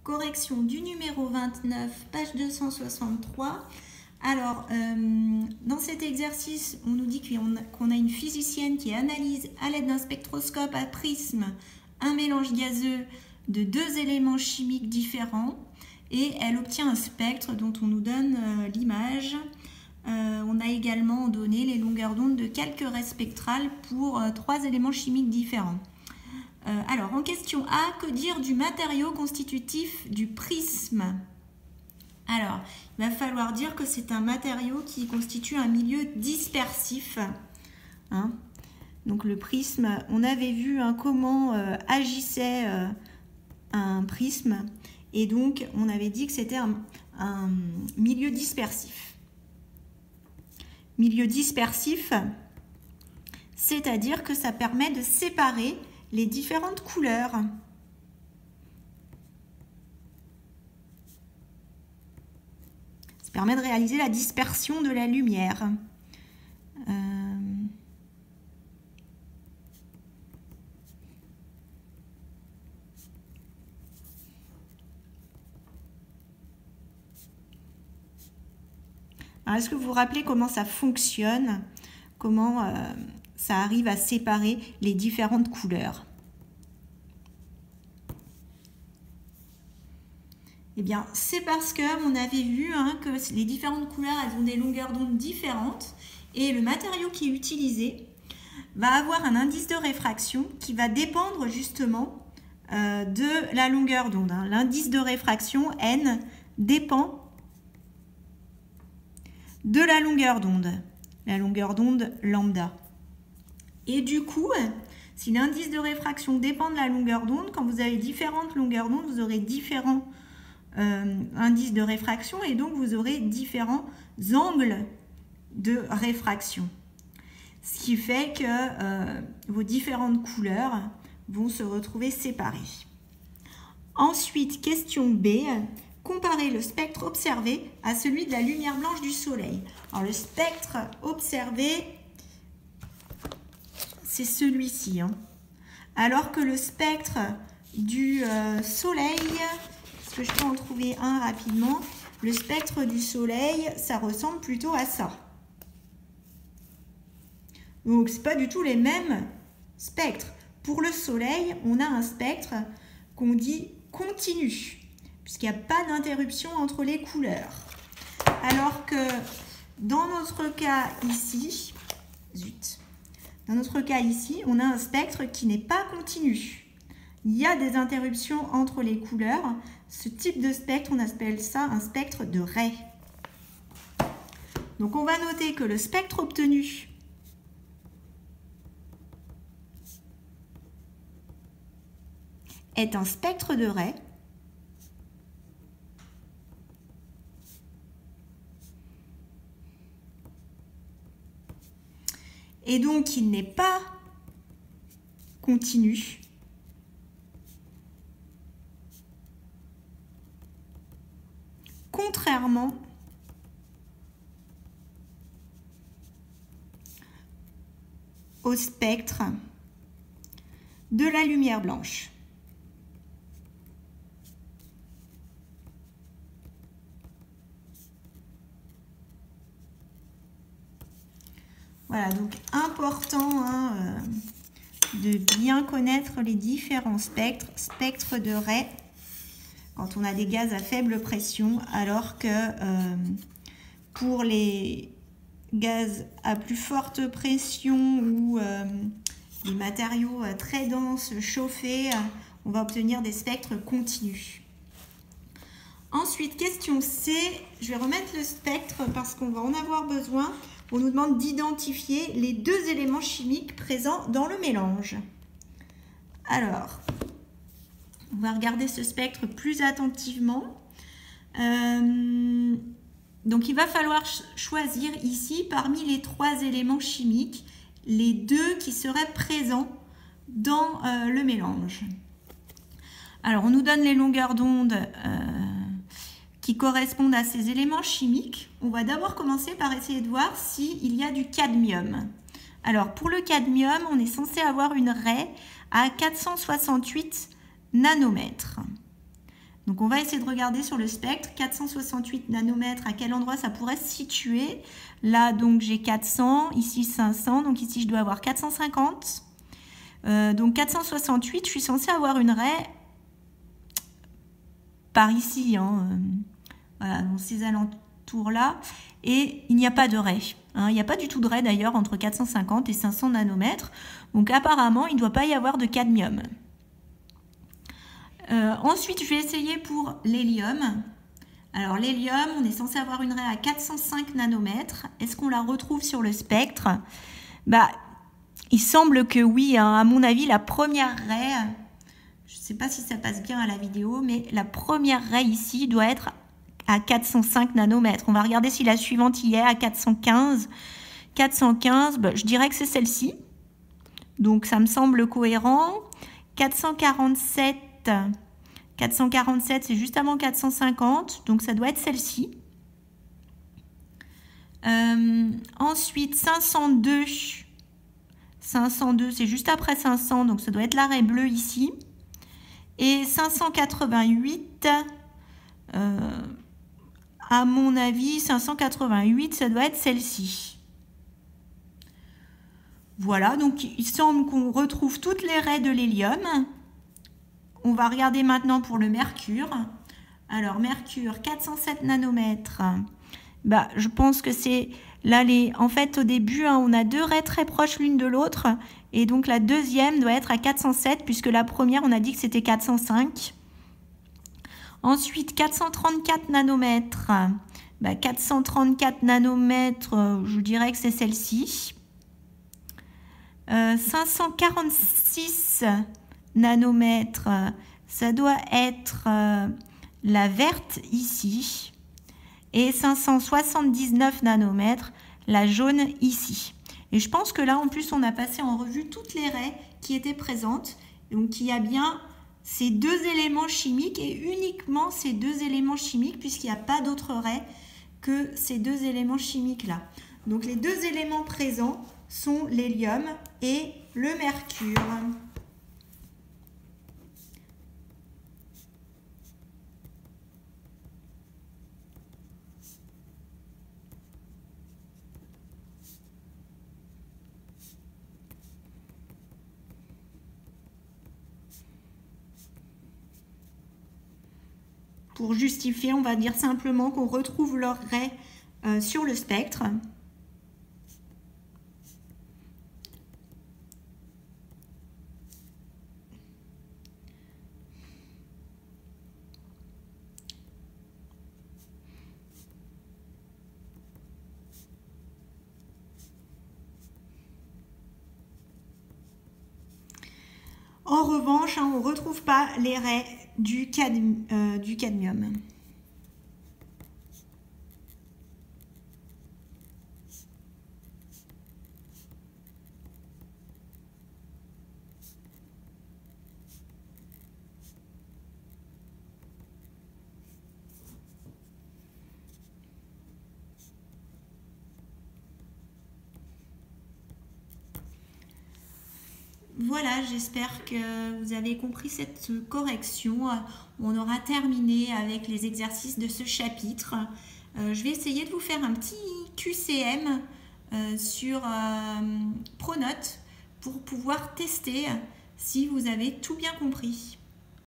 correction du numéro 29, page 263. Alors, dans cet exercice, on nous dit qu'on a une physicienne qui analyse à l'aide d'un spectroscope à prisme un mélange gazeux de deux éléments chimiques différents et elle obtient un spectre dont on nous donne l'image. On a également donné les longueurs d'onde de quelques raies spectrales pour trois éléments chimiques différents. Alors, en question A, que dire du matériau constitutif du prisme? Alors, il va falloir dire que c'est un matériau qui constitue un milieu dispersif. Hein? Donc, le prisme, on avait vu comment agissait un prisme. Et donc, on avait dit que c'était un milieu dispersif. Milieu dispersif, c'est-à-dire que ça permet de séparer les différentes couleurs. Ça permet de réaliser la dispersion de la lumière. Est-ce que vous vous rappelez comment ça fonctionne? Comment ça arrive à séparer les différentes couleurs? Eh bien, c'est parce qu'on avait vu que les différentes couleurs, elles ont des longueurs d'onde différentes et le matériau qui est utilisé va avoir un indice de réfraction qui va dépendre justement de la longueur d'onde. L'indice de réfraction, N, dépend de la longueur d'onde lambda. Et du coup, si l'indice de réfraction dépend de la longueur d'onde, quand vous avez différentes longueurs d'onde, vous aurez différents indices de réfraction et donc vous aurez différents angles de réfraction. Ce qui fait que vos différentes couleurs vont se retrouver séparées. Ensuite, question B. Comparer le spectre observé à celui de la lumière blanche du soleil. Alors, le spectre observé, c'est celui-ci. Alors que le spectre du soleil, est-ce que je peux en trouver un rapidement? Le spectre du soleil, ça ressemble plutôt à ça. Donc, ce n'est pas du tout les mêmes spectres. Pour le soleil, on a un spectre qu'on dit continu, puisqu'il n'y a pas d'interruption entre les couleurs. Alors que dans notre cas ici, on a un spectre qui n'est pas continu. Il y a des interruptions entre les couleurs. Ce type de spectre, on appelle ça un spectre de raies. Donc on va noter que le spectre obtenu est un spectre de raies. Et donc, il n'est pas continu. Contrairement au spectre de la lumière blanche. Voilà, donc important de bien connaître les différents spectres. Spectre de raies, quand on a des gaz à faible pression, alors que pour les gaz à plus forte pression ou des matériaux très denses chauffés, on va obtenir des spectres continus. Ensuite, question C, je vais remettre le spectre parce qu'on va en avoir besoin. On nous demande d'identifier les deux éléments chimiques présents dans le mélange. Alors, on va regarder ce spectre plus attentivement. Donc, il va falloir choisir ici, parmi les trois éléments chimiques, les deux qui seraient présents dans le mélange. Alors, on nous donne les longueurs d'onde qui correspondent à ces éléments chimiques. On va d'abord commencer par essayer de voir s'il y a du cadmium. Alors, pour le cadmium, on est censé avoir une raie à 468 nanomètres. Donc on va essayer de regarder sur le spectre, 468 nanomètres, à quel endroit ça pourrait se situer. Là, donc j'ai 400, ici 500, donc ici je dois avoir 450. Donc 468, je suis censée avoir une raie par ici, hein, voilà, dans ces alentours-là. Et il n'y a pas de raie. Hein, il n'y a pas du tout de raie d'ailleurs entre 450 et 500 nanomètres. Donc apparemment, il ne doit pas y avoir de cadmium. Ensuite, je vais essayer pour l'hélium. Alors l'hélium, on est censé avoir une raie à 405 nanomètres. Est-ce qu'on la retrouve sur le spectre? Bah, il semble que oui, hein. À mon avis, la première raie, je ne sais pas si ça passe bien à la vidéo, mais la première raie ici doit être à 405 nanomètres. On va regarder si la suivante y est à 415. 415, bah, je dirais que c'est celle-ci. Donc ça me semble cohérent. 447, c'est juste avant 450, donc ça doit être celle-ci. Ensuite, 502, c'est juste après 500, donc ça doit être la raie bleue ici. Et 588, à mon avis, 588, ça doit être celle-ci. Voilà, donc il semble qu'on retrouve toutes les raies de l'hélium. On va regarder maintenant pour le mercure. Alors, mercure, 407 nanomètres. Bah, je pense que c'est là, en fait, au début, hein, on a deux raies très proches l'une de l'autre. Et donc, la deuxième doit être à 407, puisque la première, on a dit que c'était 405. Ensuite, 434 nanomètres. Bah, 434 nanomètres, je dirais que c'est celle-ci. 546 nanomètres, ça doit être la verte ici. Et 579 nanomètres, la jaune ici. Et je pense que là, en plus, on a passé en revue toutes les raies qui étaient présentes. Donc, il y a bien ces deux éléments chimiques et uniquement ces deux éléments chimiques, puisqu'il n'y a pas d'autres raies que ces deux éléments chimiques-là. Donc, les deux éléments présents sont l'hélium et le mercure. Pour justifier, on va dire simplement qu'on retrouve leurs raies sur le spectre. En revanche, hein, on ne retrouve pas les raies du cadmium. Voilà, j'espère que vous avez compris cette correction. On aura terminé avec les exercices de ce chapitre. Je vais essayer de vous faire un petit QCM sur Pronote pour pouvoir tester si vous avez tout bien compris.